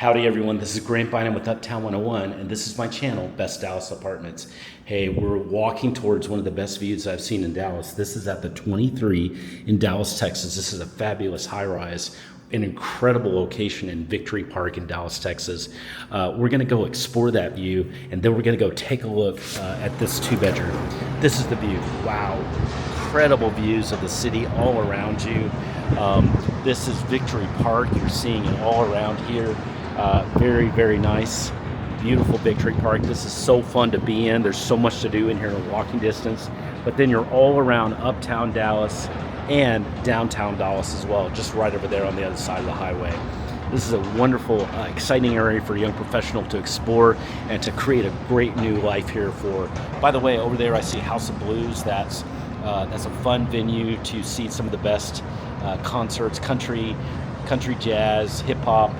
Howdy everyone, this is Grant Bynum with Uptown 101, and this is my channel, Best Dallas Apartments. Hey, we're walking towards one of the best views I've seen in Dallas. This is at the 23 in Dallas, Texas. This is a fabulous high-rise, an incredible location in Victory Park in Dallas, Texas. We're gonna go explore that view, and then we're gonna go take a look at this two-bedroom. This is the view, wow. Incredible views of the city all around you. This is Victory Park, you're seeing it all around here. Very, very nice, beautiful Victory Park. This is so fun to be in. There's so much to do in here in walking distance. But then you're all around uptown Dallas and downtown Dallas as well, just right over there on the other side of the highway. This is a wonderful, exciting area for a young professional to explore and to create a great new life here for. By the way, over there I see House of Blues. That's a fun venue to see some of the best concerts, country jazz, hip hop,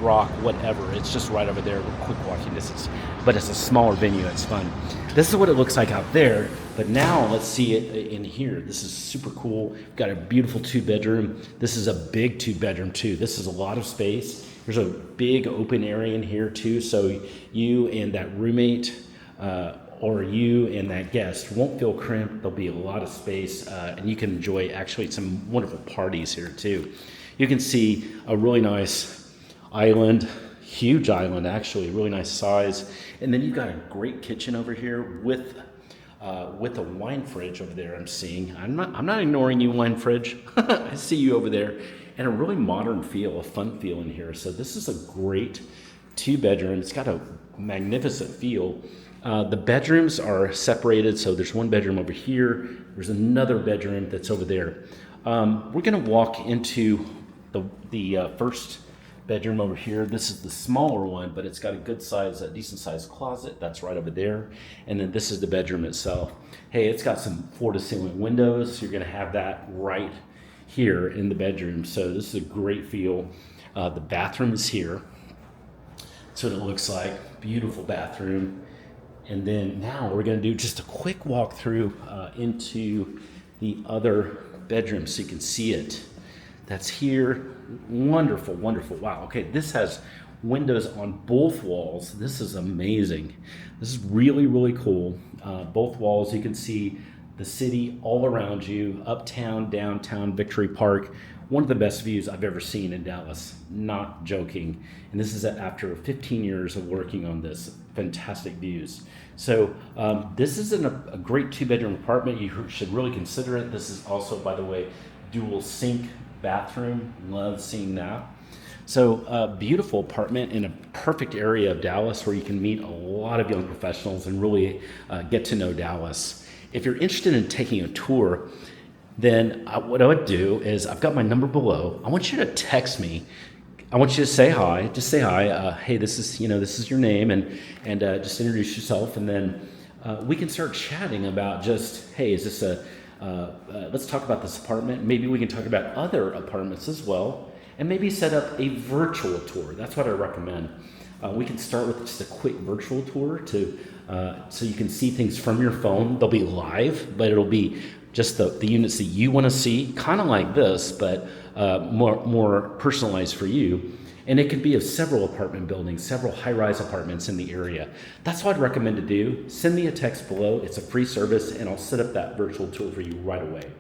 rock, whatever. It's just right over there with quick walking distance. But it's a smaller venue, it's fun. This is what it looks like out there, but now let's see it in here. This is super cool. We've got a beautiful two-bedroom. This is a big two-bedroom too. This is a lot of space. There's a big open area in here too, so you and that roommate or you and that guest won't feel cramped. There'll be a lot of space, and you can enjoy actually some wonderful parties here too. You can see a really nice island, huge island actually, really nice size. And then you've got a great kitchen over here with a wine fridge over there I'm seeing. I'm not ignoring you, wine fridge. I see you over there. And a really modern feel, a fun feel in here. So this is a great two-bedroom. It's got a magnificent feel. The bedrooms are separated, so there's one bedroom over here. There's another bedroom that's over there. We're gonna walk into the first bedroom over here. This is the smaller one, but it's got a good size, a decent sized closet. That's right over there. And then this is the bedroom itself. Hey, it's got some floor to ceiling windows. So you're gonna have that right here in the bedroom. So this is a great feel. The bathroom is here. That's what it looks like. Beautiful bathroom. And then now we're gonna do just a quick walk through into the other bedroom so you can see it. That's here. Wonderful, wonderful. Wow. Okay, this has windows on both walls. This is amazing. This is really, really cool. Both walls, you can see the city all around you, uptown, downtown, Victory Park. One of the best views I've ever seen in Dallas. Not joking. And this is after 15 years of working on this. Fantastic views. So this is a great two-bedroom apartment. You should really consider it. This is also, by the way, dual sink bathroom. Love seeing that. So beautiful apartment in a perfect area of Dallas where you can meet a lot of young professionals and really get to know Dallas. If you're interested in taking a tour, then what I would do is I've got my number below. I want you to text me. I want you to say hi. Just say hi. Hey, this is your name, and just introduce yourself, and then we can start chatting about just, hey, is this let's talk about this apartment. Maybe we can talk about other apartments as well, and maybe set up a virtual tour. That's what I recommend. We can start with just a quick virtual tour so you can see things from your phone. They'll be live, but it'll be just the units that you want to see, kind of like this, but more personalized for you. And it could be of several apartment buildings, several high-rise apartments in the area. That's what I'd recommend to do. Send me a text below. It's a free service, and I'll set up that virtual tour for you right away.